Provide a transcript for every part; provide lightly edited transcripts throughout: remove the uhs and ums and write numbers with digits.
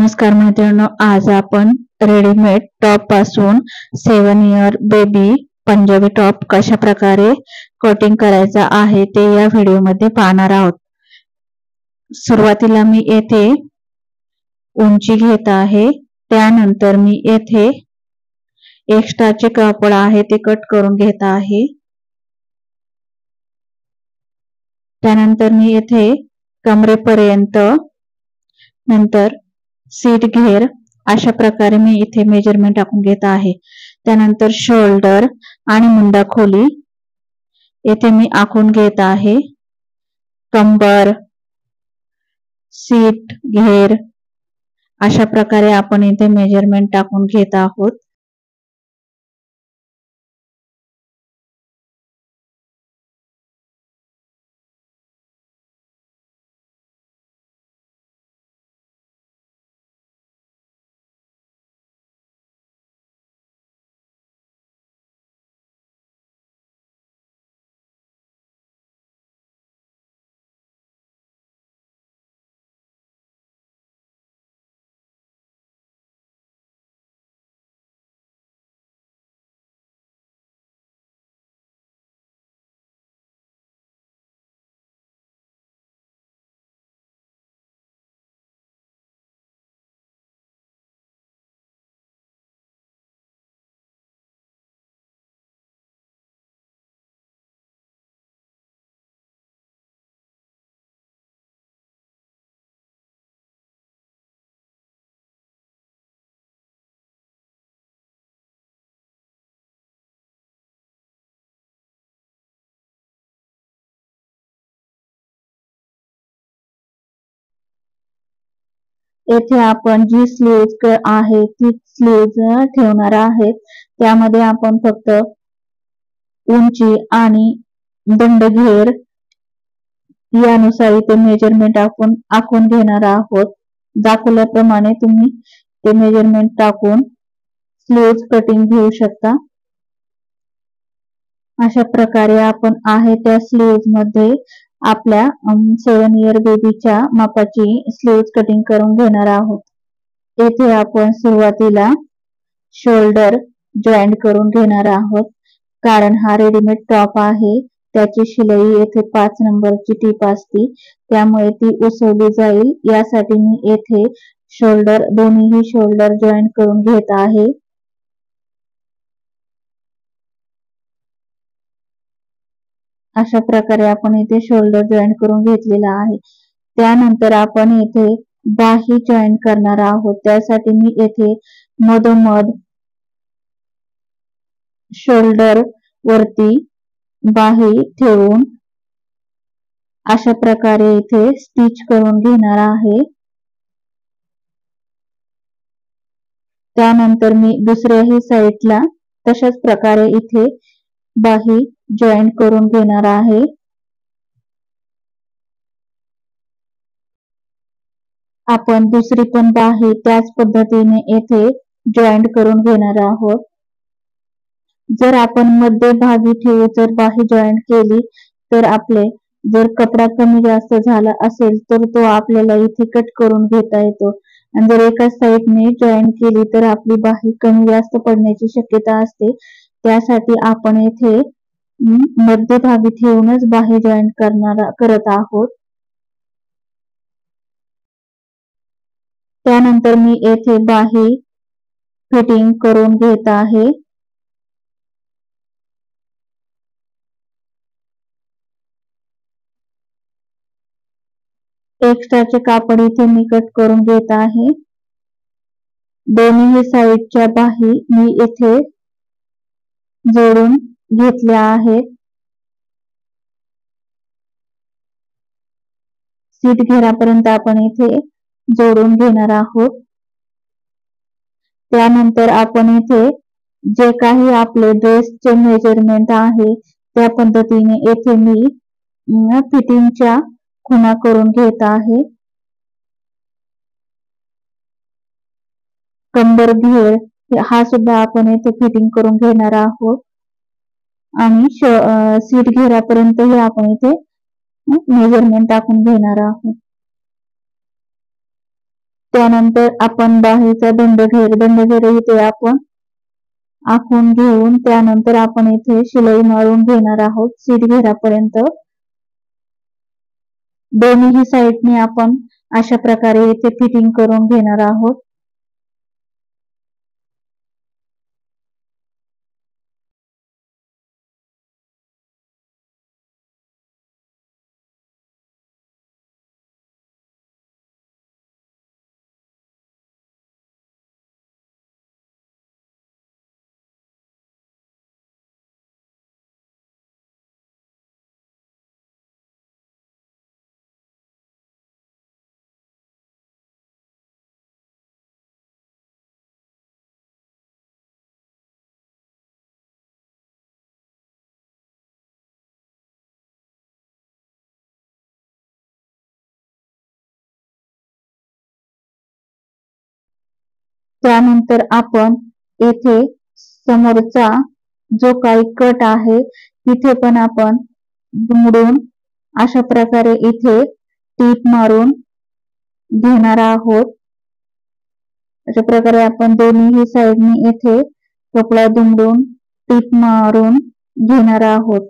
नमस्कार मैत्रिणींनो, आज आपण रेडीमेड टॉप पासून 7 इयर बेबी पंजाबी टॉप कशा प्रकारे कटिंग करायचा आहे ते या व्हिडिओ मध्ये पाहणार आहोत। सुरुवातीला मी येथे उंची घेत आहे, त्यानंतर मी येथे एक्स्ट्राचे कापड आहे ते कट करून घेत आहे। त्यानंतर मी येथे कमरेपर्यंत, नंतर सीट घेर अशा प्रकारे मी इथे मेजरमेंट टाकून घेत आहे। त्यानंतर शोल्डर आणि मुंडा खोली येथे मी आखून घेत आहे। कंबर, सीट घेर अशा प्रकारे आपण इथे मेजरमेंट टाकून घेत आहोत। येथे आपण जी स्लीव्ज आहे ती स्लीव्ज ठेवणार आहेत। त्यामध्ये आपण फक्त उंची आणि दंड घेर यानुसार इथे मेजरमेंट आपण आखून घेणार आहोत। दाखवल्याप्रमाणे तुम्ही ते मेजरमेंट टाकून स्लीव्ज कटिंग घेऊ शकता। अशा प्रकारे आपण आहे त्या स्लीव्ज मध्ये आपल्या 7 इयर बेबीच्या मापाची स्लीव्ज कटिंग करून घेणार आहोत। येथे आपण सुरुवातीला शोल्डर जॉईंट करून घेणार आहोत, कारण हा रेडीमेड टॉप आहे, त्याची शिलाई येथे 5 नंबरची टीप असते, त्यामुळे ती उसवली जाईल यासाठी मी येथे शोल्डर दोन्ही शोल्डर जॉईंट करून घेत आहे। अशा प्रकारे आपण इथे शोल्डर जॉईंट करून घेतलेला आहे। त्यानंतर आपण येथे बाही जॉईंट करणार आहोत, त्यासाठी मी येथे मधोमध शोल्डर वरती बाही ठेवून अशा प्रकारे इथे स्टिच करून घेणार आहे। त्यानंतर मी दुसऱ्याही साइडला तशाच प्रकारे इथे बाही जॉईंट करून घेणार आहे। आपण दुसरी पण बाही त्याच पद्धतीने येथे जॉईंट करून घेणार आहोत। जर आपण मध्यभागी ठेवू जर बाही जॉईंट केली तर आपले जर कपडा कमी जास्त झाला असेल तर तो आपल्याला इथे कट करून घेता येतो, आणि जर एका साइडने जॉईंट केली तर आपली बाही कमी जास्त पडण्याची शक्यता असते। त्यासाठी आपण येथे मध्यभागी ठेवूनच बाही जॉईंट करत आहोत। त्यानंतर मी येथे बाही फिटिंग करून घेत आहे। एक्स्ट्राचे कापड इथे मी कट करून घेत आहे। दोन्ही साइडच्या बाही मी येथे जोडून घेतल्या आहेत। सीट घेरापर्यंत आपण इथे जोडून घेणार आहोत। त्यानंतर आपण इथे जे काही आपले ड्रेसचे मेजरमेंट आहे त्या पद्धतीने येथे मी फिटिंगच्या खुणा करून घेत आहे। कंबर घेर हा सुद्धा आपण येथे फिटिंग करून घेणार आहोत, आणि सीट घेरापर्यंत हे आपण इथे मेजरमेंट टाकून घेणार आहोत। त्यानंतर आपण बाहीचा दंडघेर इथे आपण आखून घेऊन त्यानंतर आपण इथे शिलाई मारून घेणार आहोत सीट घेरापर्यंत। दोन्ही साईडने आपण अशा प्रकारे इथे फिटिंग करून घेणार आहोत। त्यानंतर आपण येथे समोरचा जो काही कट आहे तिथे पण आपण दुमडून अशा प्रकारे इथे टीप मारून घेणार आहोत। अशा प्रकारे आपण दोन्ही साईडनी येथे कपडा दुमडून टीप मारून घेणार आहोत।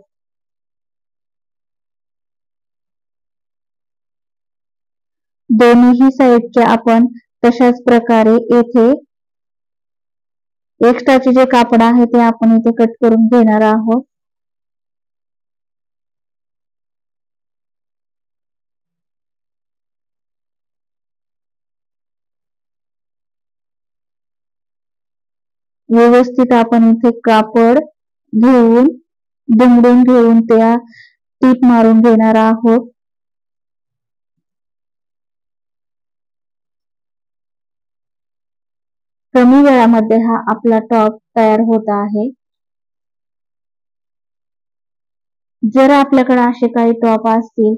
दोन्ही साईडच्या आपण तशाच प्रकारे येथे एक्स्ट्राचे जे कापड आहे ते आपण इथे कट करून घेणार आहोत। व्यवस्थित आपण इथे कापड घेऊन दुमडून घेऊन त्या टीप मारून घेणार आहोत। कमी वेळामध्ये हा आपला टॉप तयार होत आहे। जर आपल्याकडे असे काही टॉप असतील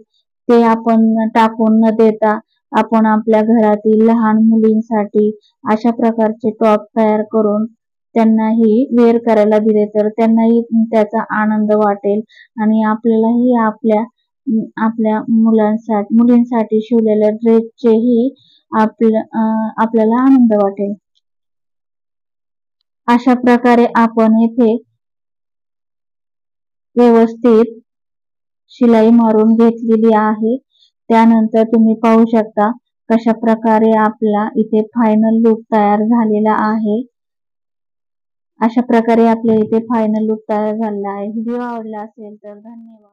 ते आपण टाकून न देता आपण आपल्या घरातील लहान मुलींसाठी अशा प्रकारचे टॉप तयार करून त्यांनाही वेअर करायला दिले तर त्यांनाही त्याचा आनंद वाटेल आणि आपल्यालाही आपल्या मुलींसाठी शिवलेल्या ड्रेसचेही आपल्याला आनंद वाटेल। अशा प्रकारे आपण येथे व्यवस्थित शिलाई मारून घेतलेली आहे। त्यानंतर तुम्ही पाहू शकता कशा प्रकारे आपला इथे फायनल लुक तयार झालेला आहे। अशा प्रकारे आपल्या इथे फायनल लुक तयार झालेला आहे। व्हिडिओ आवडला असेल तर धन्यवाद।